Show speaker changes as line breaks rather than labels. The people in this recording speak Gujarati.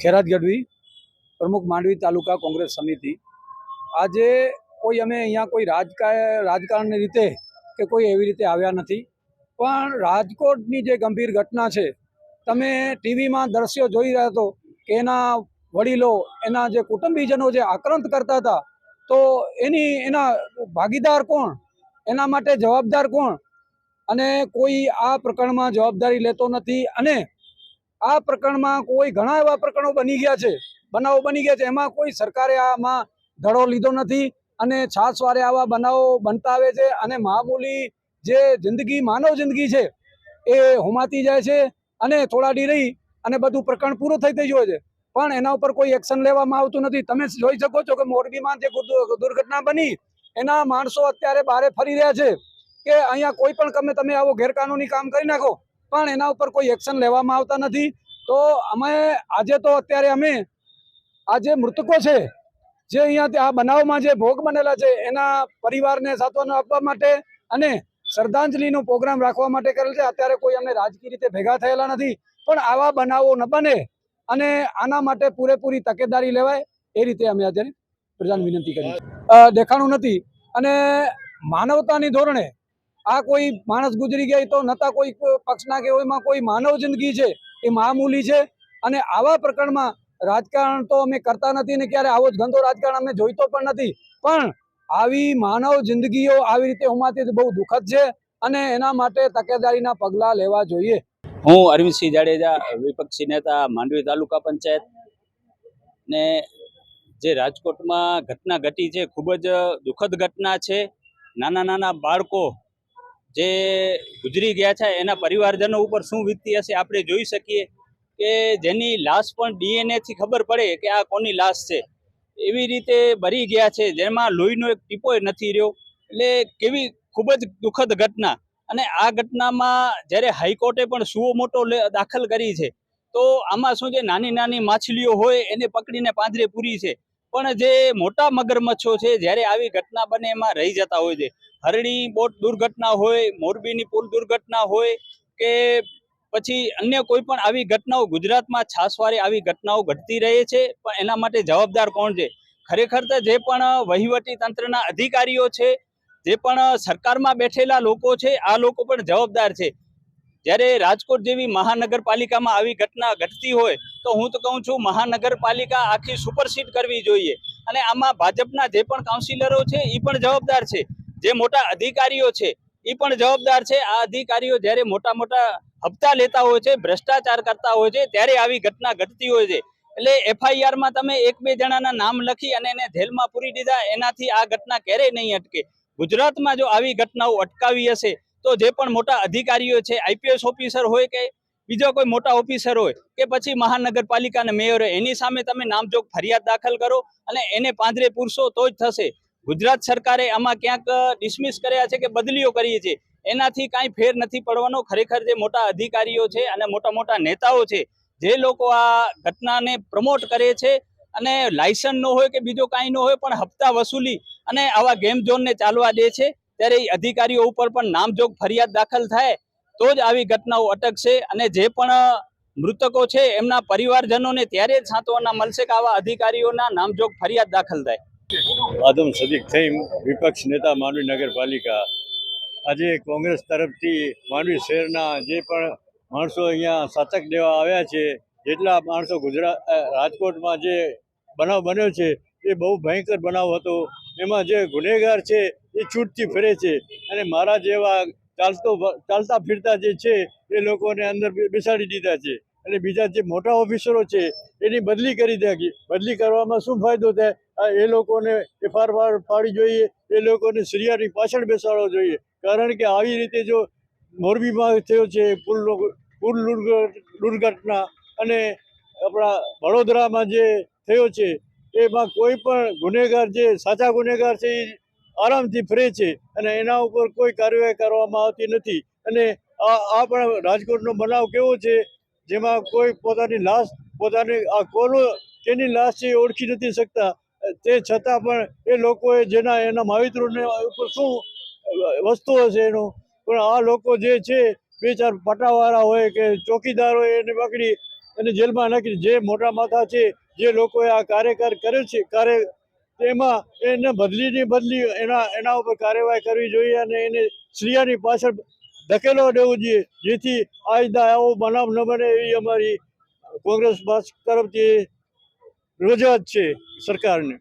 ખેરાત ગઢવી, પ્રમુખ માંડવી તાલુકા કોંગ્રેસ સમિતિ। આજે કોઈ અમે અહીંયા કોઈ રાજકારણની રીતે કે કોઈ એવી રીતે આવ્યા નથી, પણ રાજકોટની જે ગંભીર ઘટના છે, તમે ટીવીમાં દ્રશ્યો જોઈ રહ્યા છો કે એના વડીલો, એના જે કુટુંબીજનો જે આક્રાંત કરતા હતા, તો એના ભાગીદાર કોણ, એના માટે જવાબદાર કોણ, અને કોઈ આ પ્રકરણમાં જવાબદારી લેતો નથી। અને આ પ્રકરણમાં કોઈ ઘણા એવા પ્રકરણો બનાવો બની ગયા છે, એમાં કોઈ સરકારે આમાં ધડો લીધો નથી અને છાસવારે આવા બનાવો બનતા આવે છે અને મામૂલી જે જિંદગી, માનવ જિંદગી છે એ હોમાતી જાય છે અને થોડા દી રહી અને બધું પ્રકરણ પૂરું થઈ જાય છે, પણ એના ઉપર કોઈ એક્શન લેવામાં આવતું નથી। તમે જોઈ શકો છો કે મોરબીમાં જે દુર્ઘટના બની, એના માણસો અત્યારે બહારે ફરી રહ્યા છે કે અહીંયા કોઈ પણ તમે આવો ગેરકાનૂની કામ કરી નાખો, પણ એના ઉપર કોઈ એક્શન લેવામાં આવતા નથી। તો અમે અત્યારે આ જે મૃતકો છે, જે અહીંયા આ બનાવમાં જે ભોગ બનેલા છે, એના પરિવારને સાંત્વના આપવા માટે અને શ્રદ્ધાંજલિનો પ્રોગ્રામ રાખવા માટે કરેલ છે। અત્યારે કોઈ અમે રાજકીય રીતે ભેગા થયેલા નથી, પણ આવા બનાવો ન બને અને આના માટે પૂરેપૂરી તકેદારી લેવાય એ રીતે અમે અત્યારે પ્રજાને વિનંતી કરી। દેખાણું નથી અને માનવતાની ધોરણે આ કોઈ માણસ ગુજરી ગયા તો નતા કોઈ પક્ષના કે એમાં કોઈ માનવ જિંદગી છે એ મામૂલી છે, અને આવા પ્રકરણમાં રાજકારણ તો અમે કરતા નથી અને ક્યારે આવો જ ગંદો રાજકારણ અમે જોઈતો પણ નથી, પણ આવી માનવ જિંદગીઓ આવી રીતે હોમાતી બહુ દુઃખદ છે અને એના માટે તકેદારીના પગલાં લેવા જોઈએ।
હું અરવિંદસિંહ જાડેજા, વિપક્ષી નેતા, માંડવી તાલુકા પંચાયત। ને જે રાજકોટમાં ઘટના ઘટી છે, ખૂબ જ દુઃખદ ઘટના છે। નાના બાળકો જે ગુજરી ગયા છે, એના પરિવારજનો ઉપર શું વીતતી હશે આપણે જોઈ શકીએ કે જેની લાશ પણ DNA થી ખબર પડે કે આ કોની લાશ છે, એવી રીતે બરી ગયા છે, જેમાં લોહીનો એક ટીપોય નથી રહ્યો। એટલે કેવી ખૂબ જ દુઃખદ ઘટના। અને આ ઘટનામાં જ્યારે હાઈકોર્ટે પણ સુઓ મોટો દાખલ કરી છે, તો આમાં શું છે, નાની માછલીઓ હોય એને પકડીને પાંજરે પૂરી છે, પણ જે મોટા મગરમચ્છો છે, જ્યારે આવી ઘટના બને એમાં રહી જતા હોય છે। હરણી બોટ દુર્ઘટના હોય, મોરબીની પુલ દુર્ઘટના હોય કે પછી અન્ય કોઈ પણ આવી ઘટનાઓ ગુજરાતમાં છાસવારે આવી ઘટનાઓ ઘટતી રહે છે, પણ એના માટે જવાબદાર કોણ છે? ખરેખર તો જે પણ વહીવટી તંત્રના અધિકારીઓ છે, જે પણ સરકારમાં બેઠેલા લોકો છે, આ લોકો પણ જવાબદાર છે। જ્યારે રાજકોટ જેવી મહાનગરપાલિકામાં આવી ઘટના ઘટતી હોય તો હું તો કહું છું મહાનગરપાલિકા આખી સુપરસીડ કરવી જોઈએ, અને આમાં ભાજપના જે પણ કાઉન્સિલરો છે એ પણ જવાબદાર છે, જે મોટા અધિકારીઓ છે એ પણ જવાબદાર છે। આ અધિકારીઓ જ્યારે મોટા હપ્તા લેતા હોય છે, ભ્રષ્ટાચાર કરતા હોય છે, ત્યારે આવી ઘટના ઘટતી હોય છે। એટલે FIR માં તમે 1-2 જણાના નામ લખી અને એને જેલમાં પૂરી દીધા, એનાથી આ ઘટના ક્યારેય નહીં અટકે। ગુજરાતમાં જો આવી ઘટનાઓ અટકાવી હશે તો જે પણ મોટા અધિકારીઓ છે, IPS ઓફિસર હોય કે બીજા કોઈ મોટા ઓફિસર હોય કે પછી મહાનગરપાલિકાના મેયર હોય, એની સામે તમે નામજોગ ફરિયાદ દાખલ કરો અને એને પાંજરે પૂરશો તો જ થશે। ગુજરાત સરકારે આમાં ક્યાંક ડિસમિસ કર્યા છે કે બદલીઓ કરી છે, એનાથી કાંઈ ફેર નથી પડવાનો। ખરેખર જે મોટા અધિકારીઓ છે અને મોટા નેતાઓ છે, જે લોકો આ ઘટનાને પ્રમોટ કરે છે અને લાયસન્સ ન હોય કે બીજો કાંઈ ન હોય, પણ હપ્તા વસૂલી અને આવા ગેમ ઝોનને ચાલવા દે છે, ત્યારે એ અધિકારીઓ ઉપર પણ નામજોગ ફરિયાદ દાખલ થાય તો જ આવી ઘટનાઓ અટકશે। અને જે પણ મૃતકો છે એમના પરિવારજનોને ત્યારે જ સાંત્વના મળશે કે આવા અધિકારીઓના નામજોગ ફરિયાદ દાખલ થાય।
આદમ સદીક થઈમ, વિપક્ષ નેતા, માંડવી નગરપાલિકા। આજે કોંગ્રેસ તરફથી માંડવી શહેરના જે પણ માણસો અહીંયા શાતક દેવા આવ્યા છે, જેટલા માણસો રાજકોટમાં જે બનાવ બન્યો છે એ બહુ ભયંકર બનાવ હતો। એમાં જે ગુનેગાર છે એ છૂટથી ફરે છે અને મારા જેવા ચાલતા ફિરતા જે છે એ લોકોને અંદર બેસાડી દીધા છે, અને બીજા જે મોટા ઓફિસરો છે એની બદલી કરી દે। બદલી કરવામાં શું ફાયદો થાય? એ લોકોને FIR પાડવી જોઈએ, એ લોકોને સરિયાની પાછળ બેસાડવો જોઈએ, કારણ કે આવી રીતે જો મોરબીમાં થયો છે પુલ દુર્ઘટના અને આપણા વડોદરામાં જે થયો છે, એમાં કોઈ પણ ગુનેગાર જે સાચા ગુનેગાર છે એ આરામથી ફરે છે અને એના ઉપર કોઈ કાર્યવાહી કરવામાં આવતી નથી। અને આ પણ રાજકોટનો બનાવ કેવો છે, જેમાં કોઈ પોતાની લાશ કેની લાશ છે એ ઓળખી નથી શકતા, તે છતાં પણ એ લોકોએ એના માવિત્રોને ઉપર શું વસ્તુ હશે એનું, પણ આ લોકો જે છે 2-4 પટાવાળા હોય કે ચોકીદાર હોય એને પકડી અને જેલમાં નાખી જે મોટા માથા છે જે લોકોએ આ કાર્યકર કરે છે તેમાં એને બદલી એના ઉપર કાર્યવાહી કરવી જોઈએ અને એને શ્રીયાની પાછળ ધકેલો દેવું જોઈએ, જેથી આજના આવો બનાવ ન બને એવી અમારી કોંગ્રેસ પક્ષ તરફથી રજૂઆત છે સરકારને.